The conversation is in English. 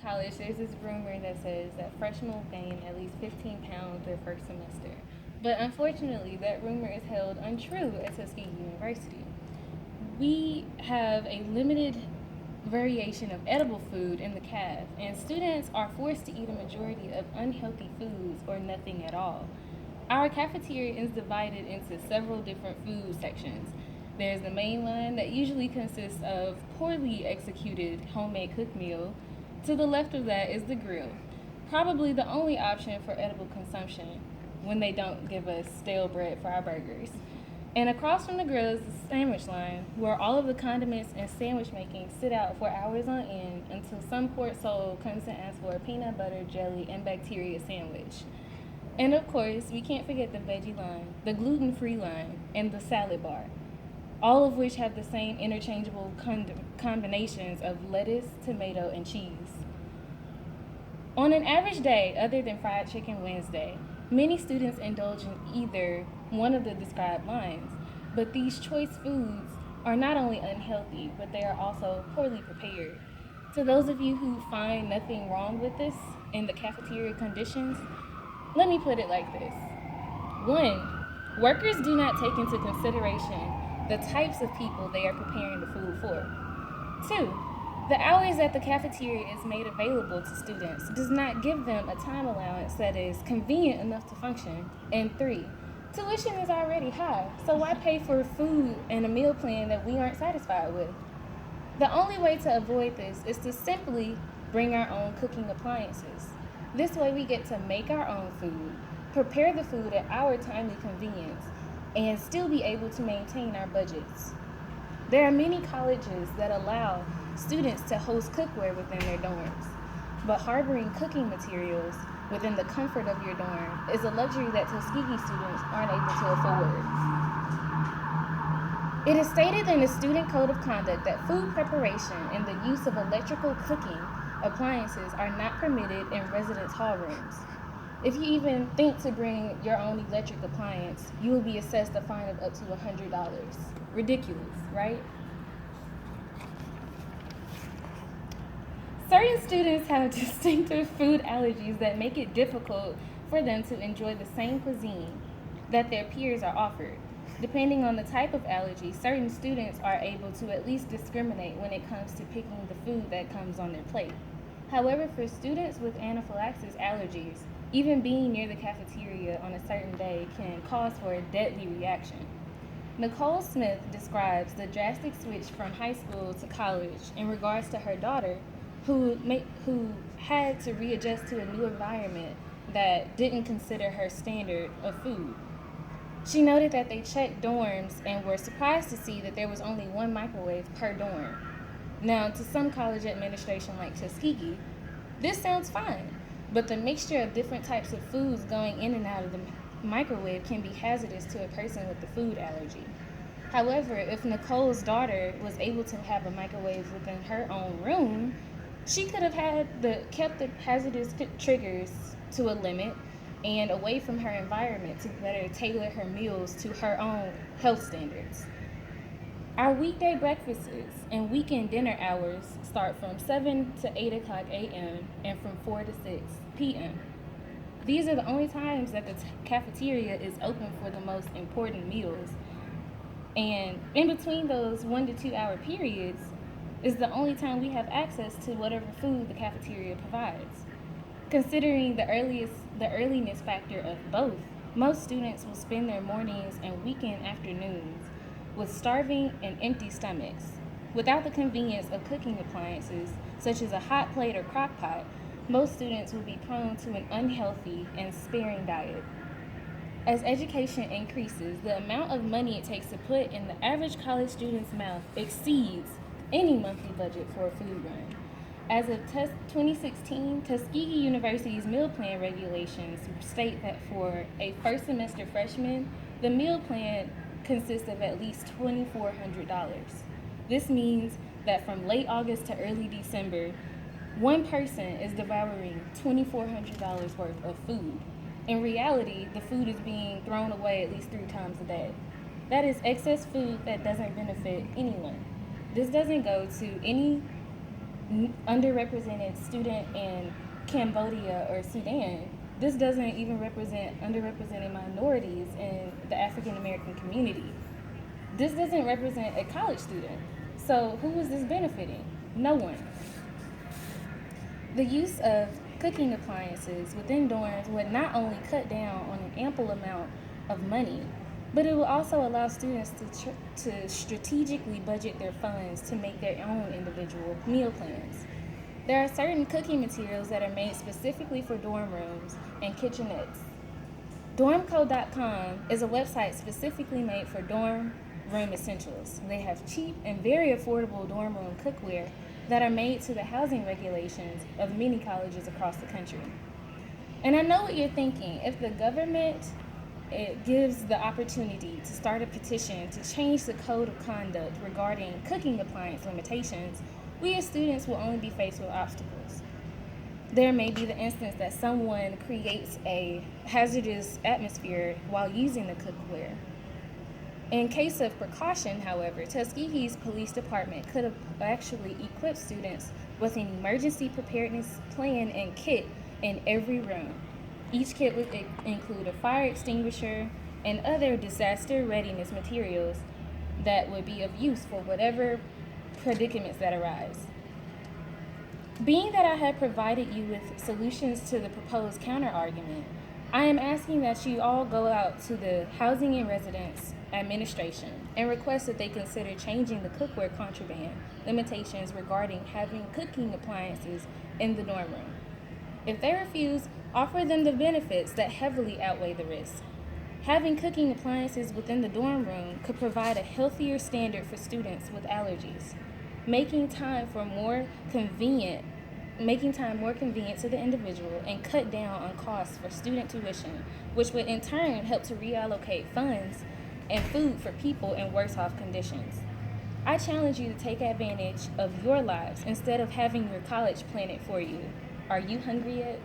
college, there's this rumor that says that freshmen will gain at least 15 pounds their first semester. But unfortunately, that rumor is held untrue at Tuskegee University. We have a limited variation of edible food in the caf, and students are forced to eat a majority of unhealthy foods or nothing at all. Our cafeteria is divided into several different food sections. There's the main line that usually consists of poorly executed homemade cooked meal. To the left of that is the grill, probably the only option for edible consumption when they don't give us stale bread for our burgers. And across from the grill is the sandwich line, where all of the condiments and sandwich making sit out for hours on end until some poor soul comes to ask for a peanut butter, jelly, and bacteria sandwich. And of course, we can't forget the veggie line, the gluten-free line, and the salad bar, all of which have the same interchangeable combinations of lettuce, tomato, and cheese. On an average day, other than Fried Chicken Wednesday, many students indulge in either one of the described lines, but these choice foods are not only unhealthy, but they are also poorly prepared. To those of you who find nothing wrong with this in the cafeteria conditions, let me put it like this. 1. Workers do not take into consideration the types of people they are preparing the food for. 2. The hours that the cafeteria is made available to students does not give them a time allowance that is convenient enough to function. And 3. Tuition is already high, so why pay for food and a meal plan that we aren't satisfied with? The only way to avoid this is to simply bring our own cooking appliances. This way we get to make our own food, prepare the food at our timely convenience, and still be able to maintain our budgets. There are many colleges that allow students to host cookware within their dorms, but harboring cooking materials within the comfort of your dorm is a luxury that Tuskegee students aren't able to afford. It is stated in the Student Code of Conduct that food preparation and the use of electrical cooking appliances are not permitted in residence hall rooms. If you even think to bring your own electric appliance, you will be assessed a fine of up to $100. Ridiculous, right? Certain students have distinctive food allergies that make it difficult for them to enjoy the same cuisine that their peers are offered. Depending on the type of allergy, certain students are able to at least discriminate when it comes to picking the food that comes on their plate. However, for students with anaphylaxis allergies, even being near the cafeteria on a certain day can cause for a deadly reaction. Nicole Smith describes the drastic switch from high school to college in regards to her daughter who had to readjust to a new environment that didn't consider her standard of food. She noted that they checked dorms and were surprised to see that there was only one microwave per dorm. Now, to some college administration like Tuskegee, this sounds fine, but the mixture of different types of foods going in and out of the microwave can be hazardous to a person with the food allergy. However, if Nicole's daughter was able to have a microwave within her own room, she could have kept the hazardous triggers to a limit and away from her environment to better tailor her meals to her own health standards. Our weekday breakfasts and weekend dinner hours start from 7 to 8 o'clock a.m. and from 4 to 6 p.m. These are the only times that the cafeteria is open for the most important meals. And in between those 1 to 2 hour periods is the only time we have access to whatever food the cafeteria provides. Considering the earliness factor of both, most students will spend their mornings and weekend afternoons with starving and empty stomachs. Without the convenience of cooking appliances, such as a hot plate or crock pot, most students will be prone to an unhealthy and sparing diet. As education increases, the amount of money it takes to put in the average college student's mouth exceeds any monthly budget for a food run. As of 2016, Tuskegee University's meal plan regulations state that for a first semester freshman, the meal plan consists of at least $2,400. This means that from late August to early December, one person is devouring $2,400 worth of food. In reality, the food is being thrown away at least 3 times a day. That is excess food that doesn't benefit anyone. This doesn't go to any underrepresented student in Cambodia or Sudan. This doesn't even represent underrepresented minorities in the African American community. This doesn't represent a college student. So who is this benefiting? No one. The use of cooking appliances within dorms would not only cut down on an ample amount of money, but it will also allow students to strategically budget their funds to make their own individual meal plans. There are certain cooking materials that are made specifically for dorm rooms and kitchenettes. Dormco.com is a website specifically made for dorm room essentials. They have cheap and very affordable dorm room cookware that are made to the housing regulations of many colleges across the country. And I know what you're thinking. If the government gives the opportunity to start a petition to change the code of conduct regarding cooking appliance limitations, we as students will only be faced with obstacles. There may be the instance that someone creates a hazardous atmosphere while using the cookware. In case of precaution, however, Tuskegee's police department could have actually equipped students with an emergency preparedness plan and kit in every room. Each kit would include a fire extinguisher and other disaster readiness materials that would be of use for whatever predicaments that arise. Being that I have provided you with solutions to the proposed counter-argument, I am asking that you all go out to the Housing and Residence Administration and request that they consider changing the cookware contraband limitations regarding having cooking appliances in the dorm room. If they refuse, offer them the benefits that heavily outweigh the risk. Having cooking appliances within the dorm room could provide a healthier standard for students with allergies, making time more convenient to the individual and cut down on costs for student tuition, which would in turn help to reallocate funds and food for people in worse off conditions. I challenge you to take advantage of your lives instead of having your college plan it for you. Are you hungry yet?